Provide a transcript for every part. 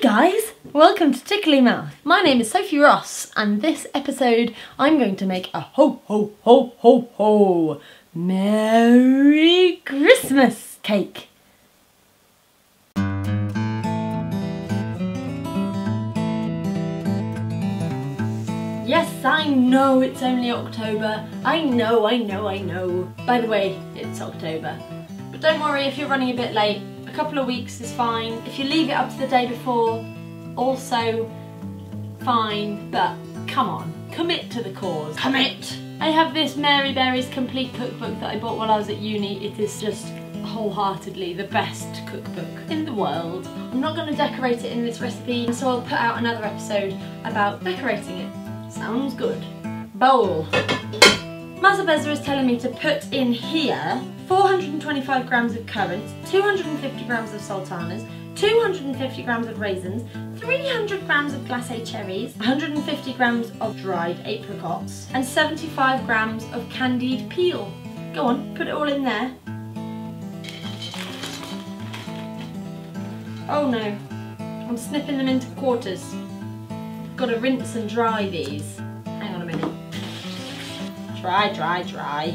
guys, welcome to Tickly Mouth. My name is Sophie Ross and this episode I'm going to make a ho ho ho ho ho Merry Christmas cake. Yes, I know it's only October. I know. By the way, it's October. But don't worry if you're running a bit late. A couple of weeks is fine. If you leave it up to the day before, also fine. But come on, commit to the cause. Commit! I have this Mary Berry's complete cookbook that I bought while I was at uni. It is just wholeheartedly the best cookbook in the world. I'm not going to decorate it in this recipe, so I'll put out another episode about decorating it. Sounds good. Bowl. Mazabeza is telling me to put in here 425 grams of currants, 250 grams of sultanas, 250 grams of raisins, 300 grams of glace cherries, 150 grams of dried apricots, and 75 grams of candied peel. Go on, put it all in there. Oh no, I'm snipping them into quarters. Got to rinse and dry these. Hang on a minute. Dry.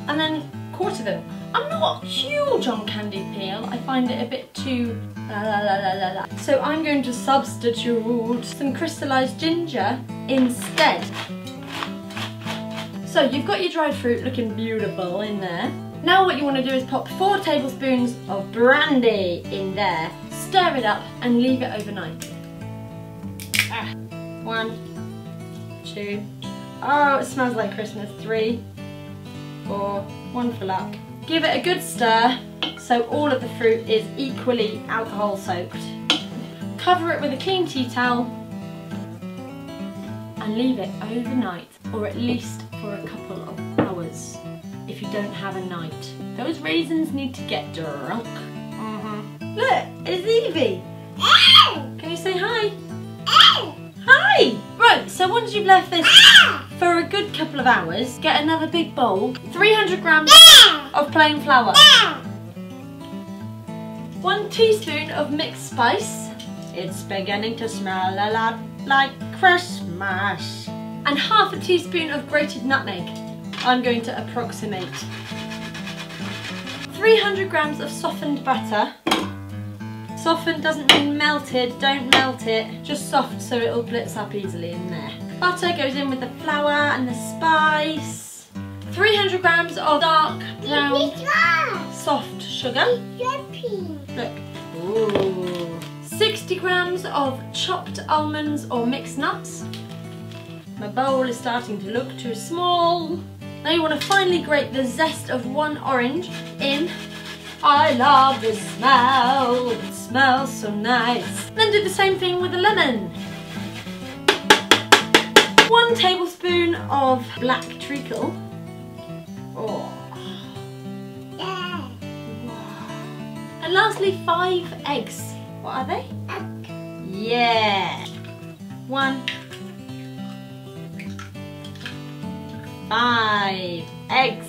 And then quarter them. I'm not huge on candied peel. I find it a bit too la. So I'm going to substitute some crystallised ginger instead. So you've got your dried fruit looking beautiful in there. Now what you want to do is pop 4 tablespoons of brandy in there. Stir it up and leave it overnight. 1, 2, oh, it smells like Christmas. 3, 4, 1 for luck. Give it a good stir so all of the fruit is equally alcohol soaked. Cover it with a clean tea towel and leave it overnight, or at least for a couple of hours if you don't have a night. Those raisins need to get drunk. Look, it's Evie. Can you say hi? Hi! Right, so once you've left this for a good couple of hours, get another big bowl, 300 grams of plain flour, 1 teaspoon of mixed spice, it's beginning to smell a lot like Christmas, and half a teaspoon of grated nutmeg. I'm going to approximate. 300 grams of softened butter. Softened doesn't mean melted, don't melt it, just soft so it'll blitz up easily in there. Butter goes in with the flour and the spice. 300 grams of dark brown soft sugar. Look. Ooh. 60 grams of chopped almonds or mixed nuts. My bowl is starting to look too small. Now you want to finely grate the zest of 1 orange in. I love the smell. It smells so nice. Then do the same thing with a lemon. 1 tablespoon of black treacle. Oh. Yeah. And lastly 5 eggs. What are they? Yeah. 1, 5 eggs.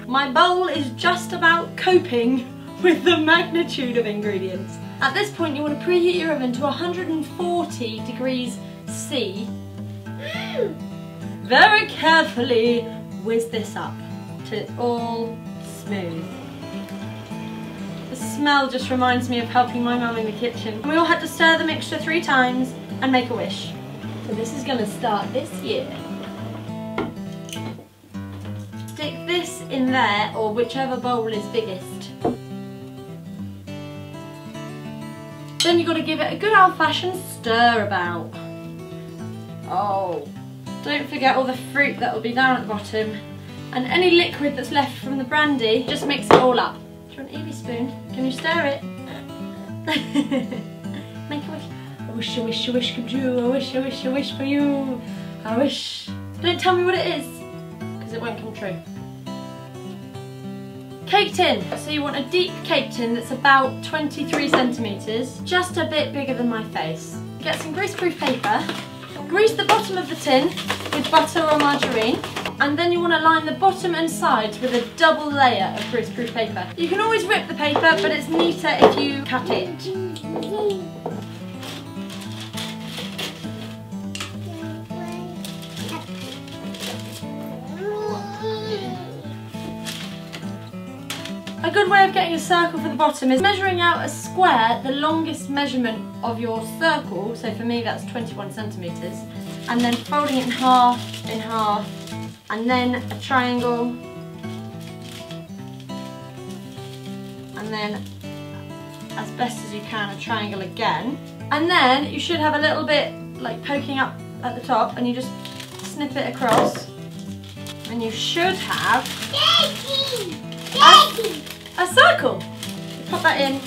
My bowl is just about coping with the magnitude of ingredients. At this point you want to preheat your oven to 140 degrees C. Very carefully whiz this up till it's all smooth. The smell just reminds me of helping my mum in the kitchen. And we all had to stir the mixture 3 times and make a wish. So this is going to start this year. Stick this in there or whichever bowl is biggest. Then you've got to give it a good old-fashioned stir about. Oh, don't forget all the fruit that will be down at the bottom. And any liquid that's left from the brandy, just mix it all up. Do you want an Evie spoon? Can you stir it? Make a wish. A wish come true. A wish for you. I wish. Don't tell me what it is, because it won't come true. Cake tin. So you want a deep cake tin that's about 23 centimetres, just a bit bigger than my face. Get some greaseproof paper, grease the bottom of the tin with butter or margarine, and then you want to line the bottom and sides with a double layer of greaseproof paper. You can always rip the paper, but it's neater if you cut it. A good way of getting a circle for the bottom is measuring out a square, the longest measurement of your circle, so for me that's 21 centimetres, and then folding it in half, and then a triangle, and then as best as you can a triangle again, and then you should have a little bit like poking up at the top, and you just snip it across, and you should have a circle. Pop that in.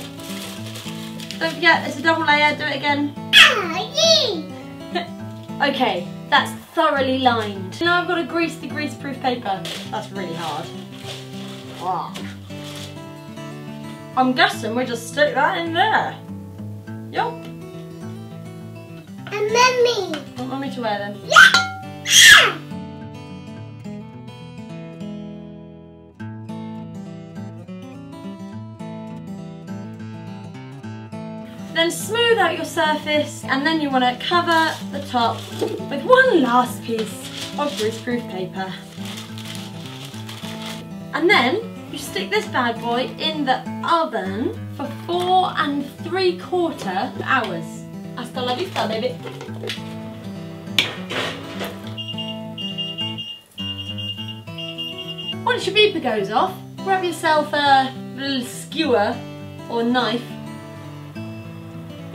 Don't forget, it's a double layer, do it again. Okay, that's thoroughly lined. Now I've got to grease the greaseproof paper. That's really hard. Oh. I'm guessing we just stick that in there. Yup. And Mummy. Want Mummy to wear them? Yeah. Then smooth out your surface, and then you want to cover the top with one last piece of greaseproof paper. And then you stick this bad boy in the oven for 4 3/4 hours. Hasta la vista, baby. Once your beeper goes off, grab yourself a little skewer or knife.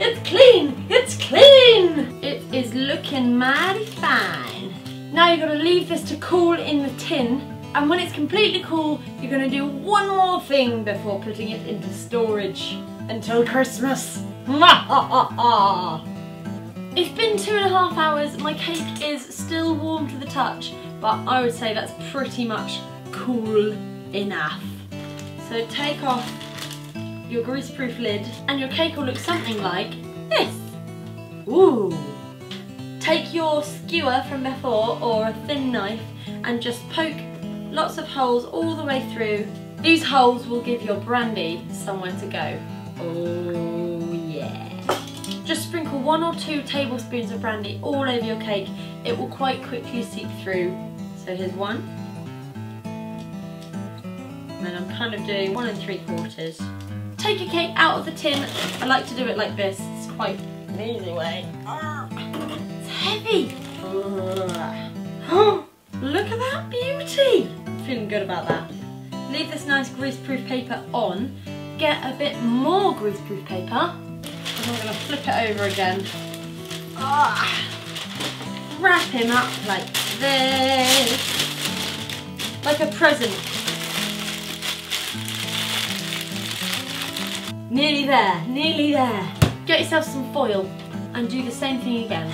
It's clean! It's clean! It is looking mighty fine. Now you've got to leave this to cool in the tin, and when it's completely cool, you're going to do one more thing before putting it into storage until Christmas. It's been 2.5 hours. My cake is still warm to the touch, but I would say that's pretty much cool enough. So take off your greaseproof lid, and your cake will look something like this. Ooh! Take your skewer from before or a thin knife and just poke lots of holes all the way through. These holes will give your brandy somewhere to go. Oh yeah! Just sprinkle 1 or 2 tablespoons of brandy all over your cake. It will quite quickly seep through. So here's one. And then I'm kind of doing 1 3/4. Take your cake out of the tin. I like to do it like this. It's quite an easy way. It's heavy. Look at that beauty. I'm feeling good about that. Leave this nice greaseproof paper on. Get a bit more greaseproof paper. And I'm going to flip it over again. Wrap him up like this. Like a present. Nearly there, nearly there. Get yourself some foil and do the same thing again.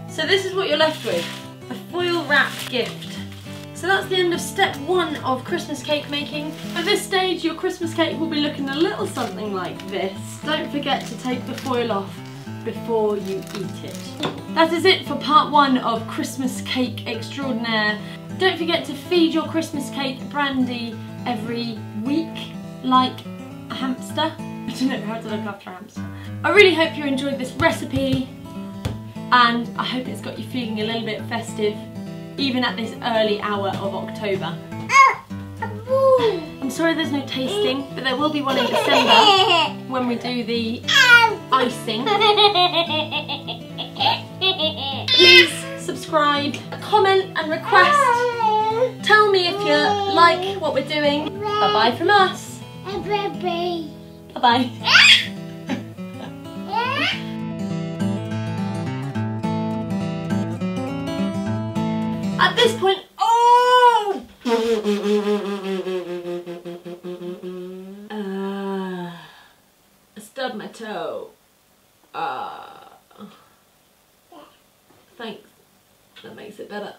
So this is what you're left with, a foil wrapped gift. So that's the end of step 1 of Christmas cake making. At this stage your Christmas cake will be looking a little something like this. Don't forget to take the foil off before you eat it. That is it for part 1 of Christmas cake extraordinaire. Don't forget to feed your Christmas cake brandy every week like a hamster. I don't know how to look after a hamster. I really hope you enjoyed this recipe, and I hope it's got you feeling a little bit festive even at this early hour of October. I'm sorry there's no tasting, but there will be one in December when we do the icing. Please subscribe, comment and request. Tell me if you like what we're doing. Bye bye from us. Bye bye. At this point, oh! I stubbed my toe. Thanks. That makes it better.